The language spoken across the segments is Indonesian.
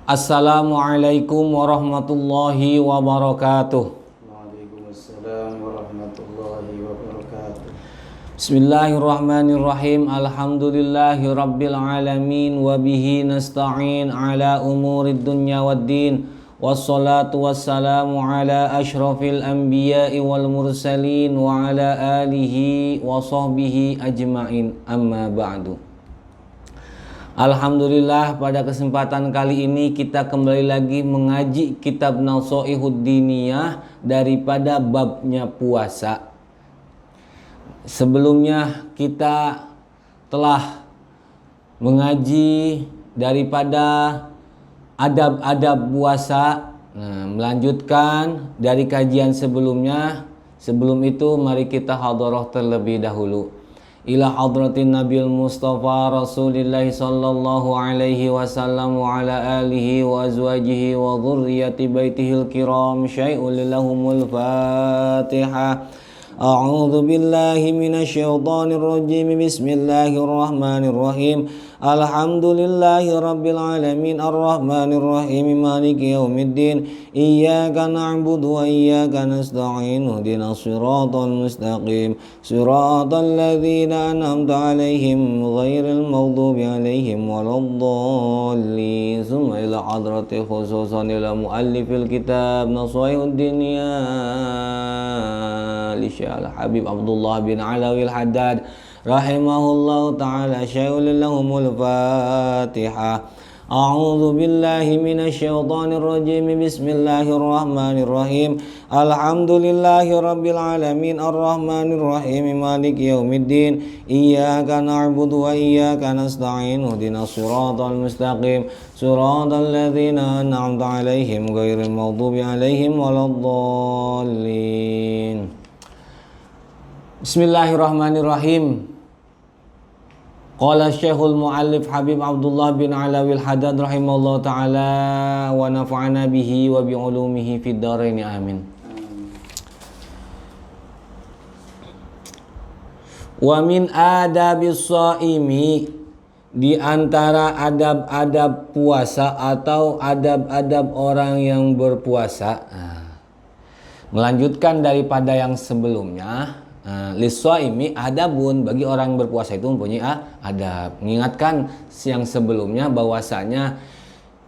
Assalamualaikum warahmatullahi wabarakatuh. Waalaikumsalam warahmatullahi wabarakatuh. Bismillahirrahmanirrahim. Alhamdulillahi rabbil alamin. Wabihi nasta'in ala umurid dunya waddin. Wassalatu wassalamu ala ashrafil anbiya'i wal mursalin. Wa ala alihi wa sahbihi ajma'in. Amma ba'du. Alhamdulillah, pada kesempatan kali ini kita kembali lagi mengaji kitab Nasaihud Diniyah daripada babnya puasa. Sebelumnya kita telah mengaji daripada adab-adab puasa. Melanjutkan dari kajian sebelumnya. Sebelum itu mari kita hadarah terlebih dahulu ila hadratin Nabil Mustafa Rasulillah sallallahu alaihi wasallam wa ala alihi wa azwajihi wa dhurriyyati baitihil kiram syai'un lahumul Fatihah. A'udzu billahi minasyaitonir rajim. Bismillahirrahmanirrahim. Alhamdulillahi rabbil alamin arrahmanir rahim maliki yaumiddin. Iyyaka na'budu wa iyyaka nasta'in. Ihdinas siratal mustaqim. Siratal ladzina an'amta 'alaihim ghairil maghdubi 'alaihim waladdallin. Tsumma ila hadrati khususan ila muallifil kitab Nasaihud Diniyah Al-Habib Abdullah bin Alawil Haddad rahimahullahu ta'ala syai'ul lahumul Fatihah. A'udzu billahi minasyaitonir rajim. Bismillahirrahmanirrahim. Alhamdulillahi rabbil alamin arrahmanir rahim maliki yaumiddin. Iyyaka na'budu wa iyyaka nasta'in. Ihdinas siratal mustaqim. Siratal ladzina an'amta 'alaihim ghairil maghdubi 'alaihim waladdallin. Bismillahirrahmanirrahim. Qala Syekhul Muallif Habib Abdullah bin Alawil Haddad rahimahullah ta'ala wa nafa'ana bihi wa bi'ulumihi fid dharain amin. Wa min adabis shaimi, di antara adab-adab puasa atau adab-adab orang yang berpuasa. Melanjutkan daripada yang sebelumnya. Lis-shaimi adabun, bagi orang yang berpuasa itu mempunyai adab. Mengingatkan yang sebelumnya bahwasanya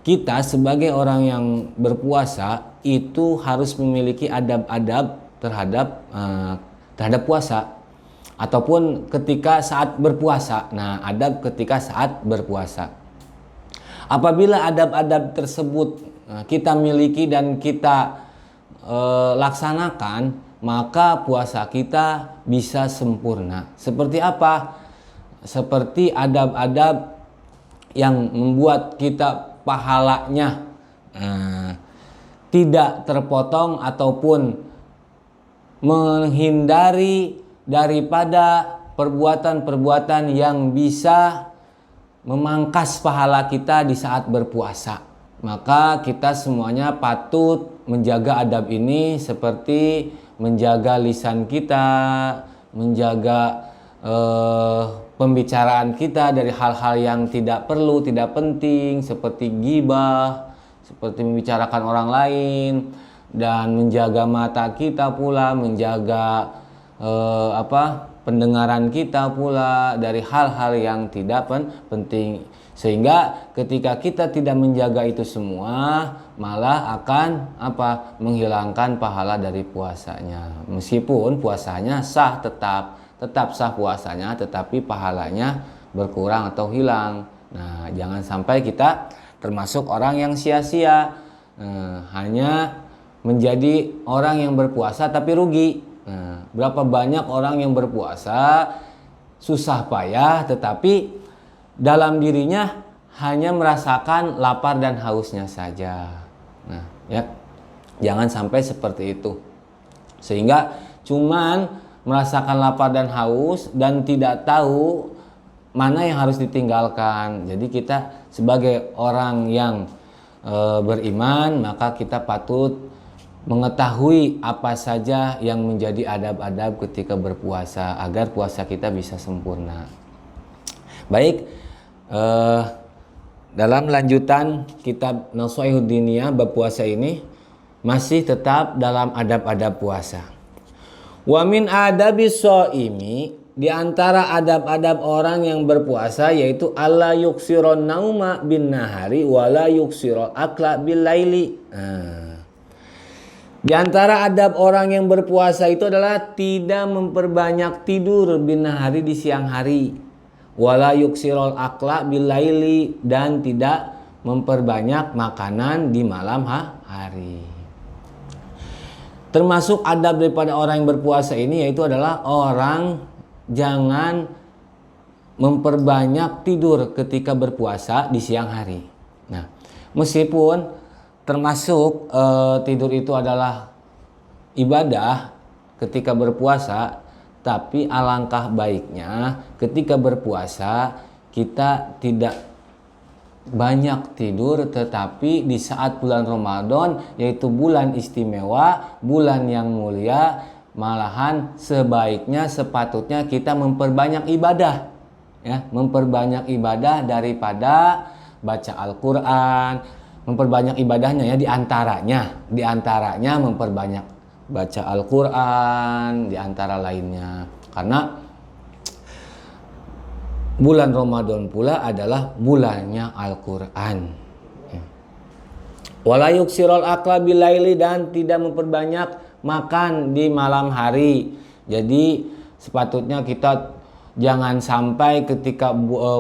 kita sebagai orang yang berpuasa itu harus memiliki adab-adab terhadap puasa ataupun ketika saat berpuasa. Nah, adab ketika saat berpuasa. Apabila adab-adab tersebut kita miliki dan kita laksanakan, maka puasa kita bisa sempurna. Seperti apa? Seperti adab-adab yang membuat kita pahalanya tidak terpotong ataupun menghindari daripada perbuatan-perbuatan yang bisa memangkas pahala kita di saat berpuasa. Maka kita semuanya patut menjaga adab ini, seperti menjaga lisan kita, menjaga pembicaraan kita dari hal-hal yang tidak perlu, tidak penting, seperti ghibah, seperti membicarakan orang lain, dan menjaga mata kita pula, menjaga pendengaran kita pula dari hal-hal yang tidak penting. Sehingga ketika kita tidak menjaga itu semua, malah akan menghilangkan pahala dari puasanya. Meskipun puasanya sah, tetap sah puasanya, tetapi pahalanya berkurang atau hilang. Nah, jangan sampai kita termasuk orang yang sia-sia, hanya menjadi orang yang berpuasa tapi rugi. Berapa banyak orang yang berpuasa susah payah tetapi dalam dirinya hanya merasakan lapar dan hausnya saja. Nah, ya, jangan sampai seperti itu. Sehingga cuman merasakan lapar dan haus dan tidak tahu mana yang harus ditinggalkan. Jadi kita sebagai orang yang beriman, maka kita patut mengetahui apa saja yang menjadi adab-adab ketika berpuasa agar puasa kita bisa sempurna. Baik, dalam lanjutan kitab Nashihud Diniyah bab puasa ini masih tetap dalam adab-adab puasa. Wa min adabis shaimi, di antara adab-adab orang yang berpuasa yaitu alla yuksiron nauma bin nahari wala yuksiron akla bil laili. Di antara adab orang yang berpuasa itu adalah tidak memperbanyak tidur bin nahari di siang hari, wala yuksirul akla bil laili, dan tidak memperbanyak makanan di malam hari. Termasuk adab daripada orang yang berpuasa ini yaitu adalah orang jangan memperbanyak tidur ketika berpuasa di siang hari. Nah, meskipun termasuk tidur itu adalah ibadah ketika berpuasa, tapi alangkah baiknya ketika berpuasa kita tidak banyak tidur, tetapi di saat bulan Ramadan yaitu bulan istimewa, bulan yang mulia, malahan sebaiknya sepatutnya kita memperbanyak ibadah, ya, memperbanyak ibadah daripada baca Al-Qur'an, memperbanyak ibadahnya ya, diantaranya memperbanyak baca Al-Qur'an di antara lainnya, karena bulan Ramadan pula adalah bulannya Al-Qur'an. Wala yuksirul akla bil laili, dan tidak memperbanyak makan di malam hari. Jadi sepatutnya kita jangan sampai ketika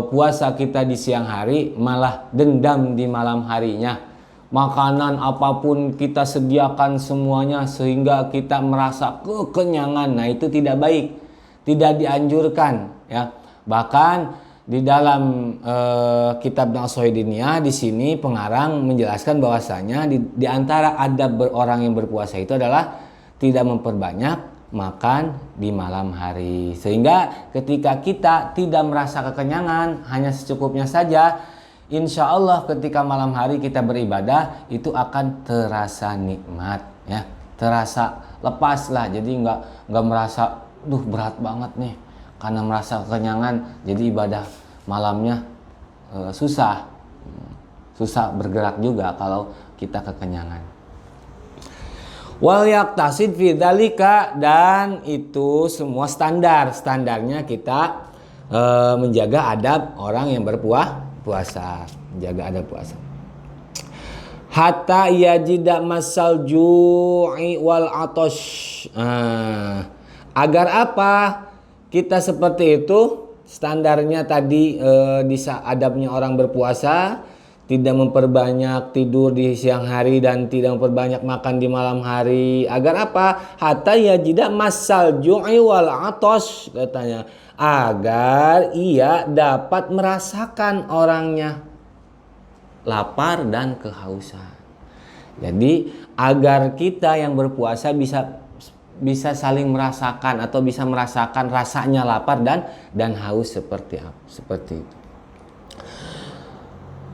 puasa kita di siang hari malah dendam di malam harinya. Makanan apapun kita sediakan semuanya sehingga kita merasa kekenyangan. Nah, itu tidak baik, tidak dianjurkan ya. Bahkan di dalam kitab Nashihud Diniyah di sini pengarang menjelaskan bahwasanya di antara adab orang yang berpuasa itu adalah tidak memperbanyak makan di malam hari, sehingga ketika kita tidak merasa kekenyangan, hanya secukupnya saja, insya Allah ketika malam hari kita beribadah itu akan terasa nikmat ya, terasa lepas lah. Jadi nggak merasa berat banget nih karena merasa kekenyangan, jadi ibadah malamnya susah bergerak juga kalau kita kekenyangan. Wal yaktasid fi dzalika, dan itu semua standarnya kita menjaga adab orang yang berpuasa, menjaga adab puasa. Hatta yajida masal ju'i wal atash. Agar apa? Kita seperti itu standarnya tadi, di adabnya orang berpuasa, tidak memperbanyak tidur di siang hari dan tidak memperbanyak makan di malam hari. Agar apa? Hatta yajida masal ju'i wal atash, katanya, agar ia dapat merasakan orangnya lapar dan kehausan. Jadi agar kita yang berpuasa bisa saling merasakan atau bisa merasakan rasanya lapar dan haus seperti itu.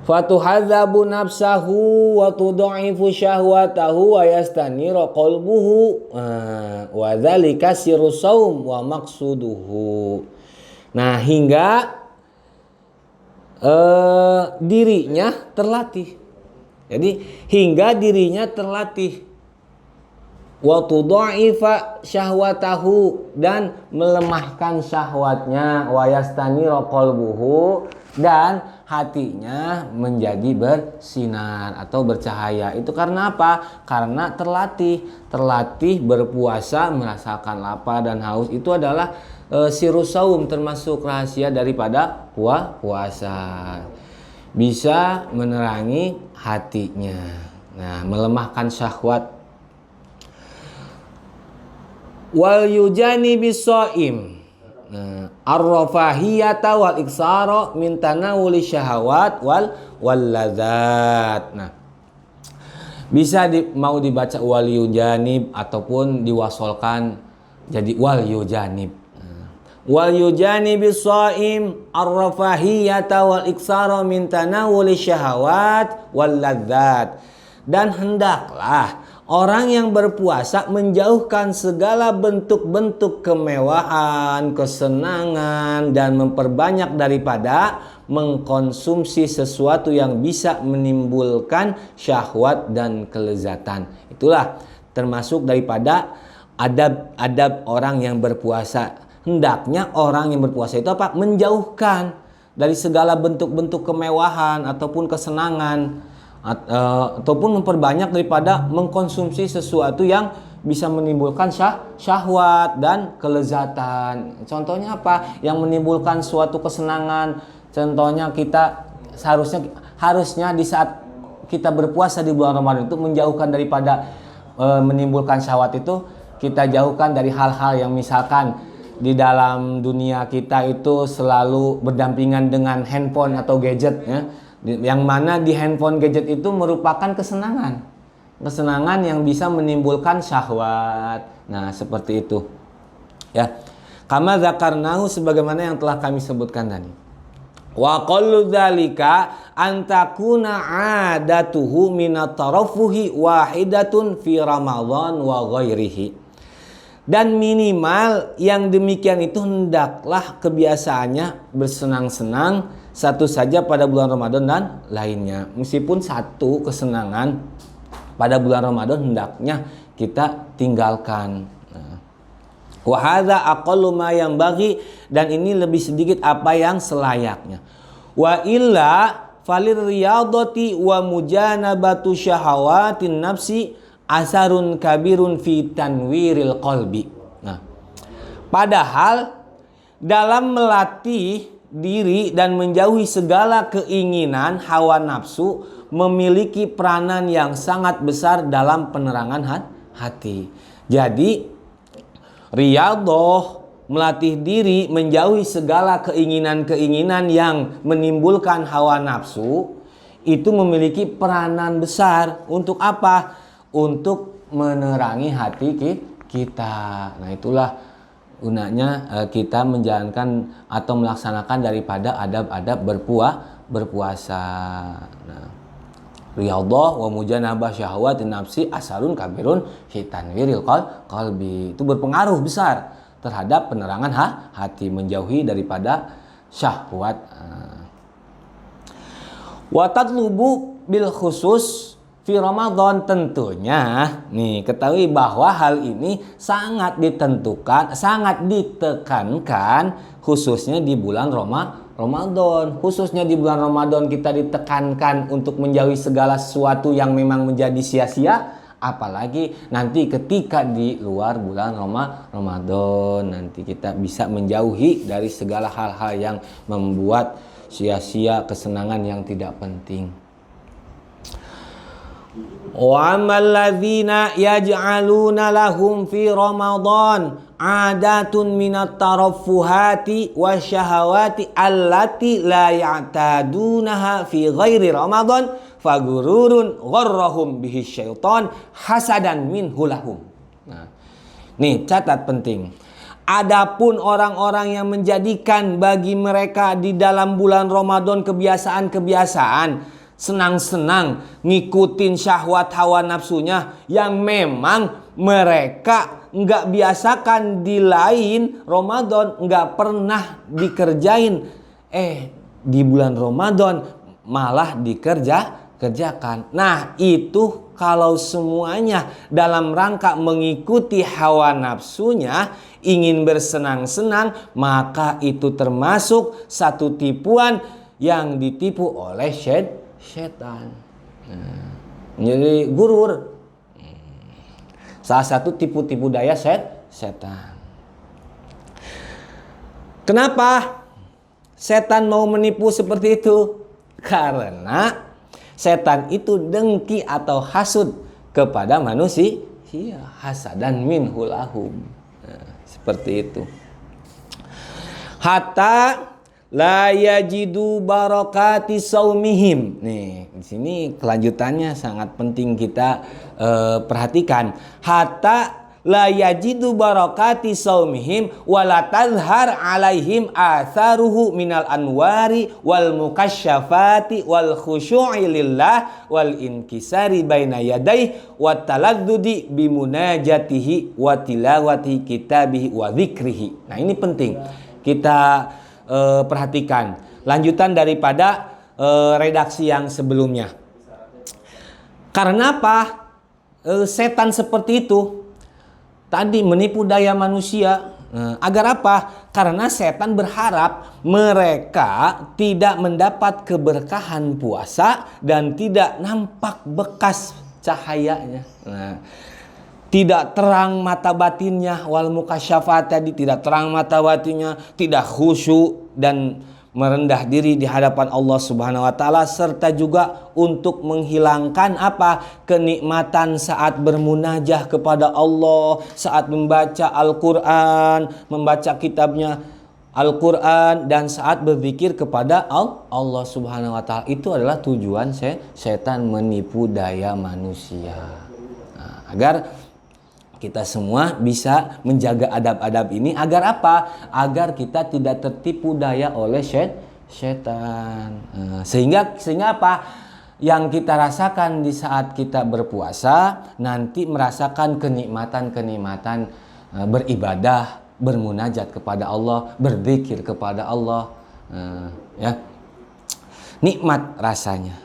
Fatuhadzabu nafsahu wa tudha'ifu syahwatahu wa yastaniru qalbuhu wa dzalika sirru shaum wa maqsuduhu. Nah, hingga dirinya terlatih. Jadi hingga dirinya terlatih. Wa tudha'ifa syahwatahu, dan melemahkan syahwatnya, wa yastaniru qalbuhu, dan hatinya menjadi bersinar atau bercahaya. Itu karena apa? Karena terlatih berpuasa, merasakan lapar dan haus. Itu adalah sirru shaum, termasuk rahasia daripada puasa. Bisa menerangi hatinya. Nah, melemahkan syahwat. Wal yujani bisaim ar-rafahiyata wal iksara min tanawuli syahawat wal ladzat. Nah, bisa mau dibaca wal yujanib ataupun diwasolkan jadi wal yujanib. Wal yujanib bisaim ar-rafahiyata wal iksara min tanawuli syahawat wal ladzat. Dan hendaklah orang yang berpuasa menjauhkan segala bentuk-bentuk kemewahan, kesenangan, dan memperbanyak daripada mengkonsumsi sesuatu yang bisa menimbulkan syahwat dan kelezatan. Itulah termasuk daripada adab-adab orang yang berpuasa. Hendaknya orang yang berpuasa itu apa? Menjauhkan dari segala bentuk-bentuk kemewahan ataupun kesenangan, ataupun memperbanyak daripada mengkonsumsi sesuatu yang bisa menimbulkan syahwat dan kelezatan. Contohnya apa? Yang menimbulkan suatu kesenangan. Contohnya kita harusnya di saat kita berpuasa di bulan Ramadan itu menjauhkan daripada menimbulkan syahwat itu, kita jauhkan dari hal-hal yang misalkan di dalam dunia kita itu selalu berdampingan dengan handphone atau gadget ya. Yang mana di handphone gadget itu merupakan kesenangan yang bisa menimbulkan syahwat. Nah, seperti itu. Ya. Kama dzakarnahu, sebagaimana yang telah kami sebutkan tadi. Wa qallu dzalika antakuna adatuhu minat tarafuhi wahidatun fi Ramadan wa ghairihi. Dan minimal yang demikian itu hendaklah kebiasaannya bersenang-senang satu saja pada bulan Ramadan dan lainnya. Meskipun satu kesenangan pada bulan Ramadan hendaknya kita tinggalkan. Wa hadza aqallu ma yanbaghi, dan ini lebih sedikit apa yang selayaknya. Wa illa falir riyadati wa mujanabatu syahawatin nafsi asarun kabirun fi tanwiril qalbi. Nah, padahal dalam melatih diri dan menjauhi segala keinginan hawa nafsu memiliki peranan yang sangat besar dalam penerangan hati. Jadi riyadhah, melatih diri menjauhi segala keinginan-keinginan yang menimbulkan hawa nafsu, itu memiliki peranan besar untuk apa? Untuk menerangi hati kita. Nah, itulah gunanya kita menjalankan atau melaksanakan daripada adab-adab berpuasa. Nah, riyadhah wa mujanabah syahwatin nafsi asarun kabirun fi tanwiril qalbi. Itu berpengaruh besar terhadap penerangan hati, menjauhi daripada syahwat. Wa tatlubu bil khusus fi Ramadan, tentunya nih ketahui bahwa hal ini sangat ditekankan khususnya di bulan Ramadan. Khususnya di bulan Ramadan kita ditekankan untuk menjauhi segala sesuatu yang memang menjadi sia-sia, apalagi nanti ketika di luar bulan Ramadan nanti kita bisa menjauhi dari segala hal-hal yang membuat sia-sia, kesenangan yang tidak penting. Wa amal ladzina yaj'aluna lahum fi Ramadan adatun minat taraffuhati wasyahawati allati la ya'tadunaha fi ghairi Ramadan fagururun gharrahum bihi syaitan hasadan minhu lahum. Nah, nih catat penting. Adapun orang-orang yang menjadikan bagi mereka di dalam bulan Ramadan kebiasaan-kebiasaan senang-senang ngikutin syahwat hawa nafsunya yang memang mereka nggak biasakan di lain Ramadan, nggak pernah dikerjain, di bulan Ramadan malah dikerjakan. Nah, itu kalau semuanya dalam rangka mengikuti hawa nafsunya, ingin bersenang-senang, maka itu termasuk satu tipuan yang ditipu oleh setan. Nah, jadi gurur. Salah satu tipu-tipu daya setan. Kenapa setan mau menipu seperti itu? Karena setan itu dengki atau hasud kepada manusia. Hasadan minhu lahum. Nah, seperti itu. Hatta la yajidu barakati saumihim. Nih, di sini kelanjutannya sangat penting kita perhatikan. Hatta la yajidu barakati saumihim wa la tazhar alaihim atharuhu minal anwari wal mukasyafati wal khusyu'i lillah wal inkisari baina yadayhi wa taladdudi bimunajatihi wa tilawati kitabihi wa dzikrihi. Nah, ini penting kita perhatikan lanjutan daripada redaksi yang sebelumnya. Karena apa? Setan seperti itu tadi menipu daya manusia. Agar apa? Karena setan berharap mereka tidak mendapat keberkahan puasa dan tidak nampak bekas cahayanya. Tidak terang mata batinnya, wal mukasyafat tadi tidak terang mata batinnya, tidak khusyuk dan merendah diri di hadapan Allah Subhanahu wa taala, serta juga untuk menghilangkan apa? Kenikmatan saat bermunajah kepada Allah, saat membaca Al-Qur'an, membaca kitabnya Al-Qur'an, dan saat berzikir kepada Allah Subhanahu wa taala. Itu adalah tujuan setan menipu daya manusia. Agar kita semua bisa menjaga adab-adab ini agar apa? Agar kita tidak tertipu daya oleh setan. Sehingga apa? Yang kita rasakan di saat kita berpuasa nanti merasakan kenikmatan-kenikmatan beribadah, bermunajat kepada Allah, berzikir kepada Allah, ya. Nikmat rasanya.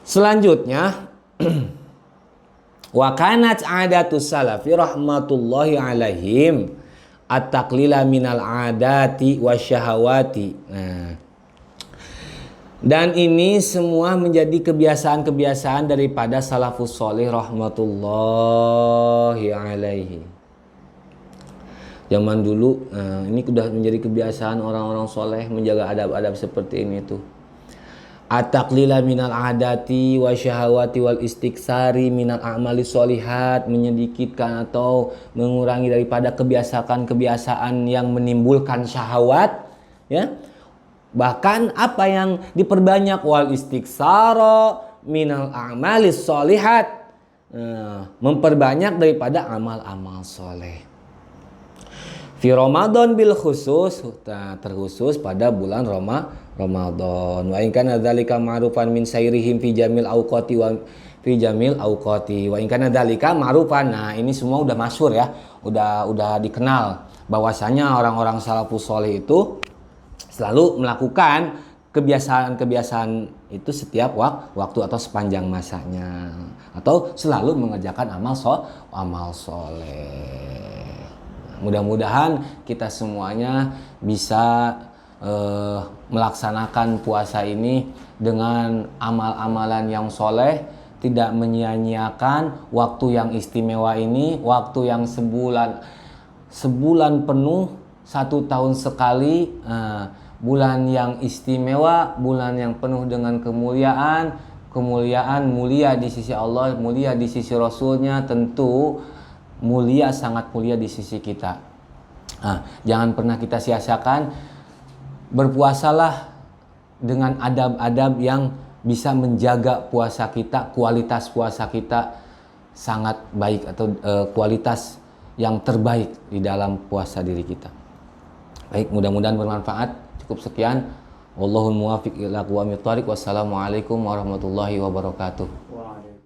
Selanjutnya wa kanat adatus salafi rahmatullahi alaihim at-taqlila minal adati wasyahawati. Dan ini semua menjadi kebiasaan-kebiasaan daripada salafus sholih rahmatullahi alaihi. Zaman dulu, ini sudah menjadi kebiasaan orang-orang soleh menjaga adab-adab seperti ini tuh. At-taqlila minal adati wa syahawati wal istiksari minal a'mali sholihat, menyedikitkan atau mengurangi daripada kebiasaan-kebiasaan yang menimbulkan syahwat, ya. Bahkan apa yang diperbanyak wal istiksara minal a'mali sholihat, memperbanyak daripada amal-amal soleh. Fi Ramadan bil khusus, terkhusus pada bulan Ramadan. Wa in kana dzalika ma'rufan min sairihim fi jamil awqati wa fi jamil awqati. Wa in kana dzalika ma'rufan. Nah, ini semua udah masyhur ya. Udah dikenal bahwasanya orang-orang salafus saleh itu selalu melakukan kebiasaan-kebiasaan itu setiap waktu atau sepanjang masanya, atau selalu mengerjakan amal soleh. Mudah-mudahan kita semuanya bisa melaksanakan puasa ini dengan amal-amalan yang soleh, tidak menyia-nyiakan waktu yang istimewa ini, waktu yang sebulan penuh, 1 tahun sekali, bulan yang istimewa, bulan yang penuh dengan kemuliaan mulia di sisi Allah, mulia di sisi Rasulnya, tentu mulia, sangat mulia di sisi kita. Jangan pernah kita sia-siakan. Berpuasalah dengan adab-adab yang bisa menjaga puasa kita, kualitas puasa kita sangat baik, atau kualitas yang terbaik di dalam puasa diri kita. Baik, mudah-mudahan bermanfaat. Cukup sekian. Wallahul muwaffiq ila aqwamit thoriq. Wassalamualaikum warahmatullahi wabarakatuh.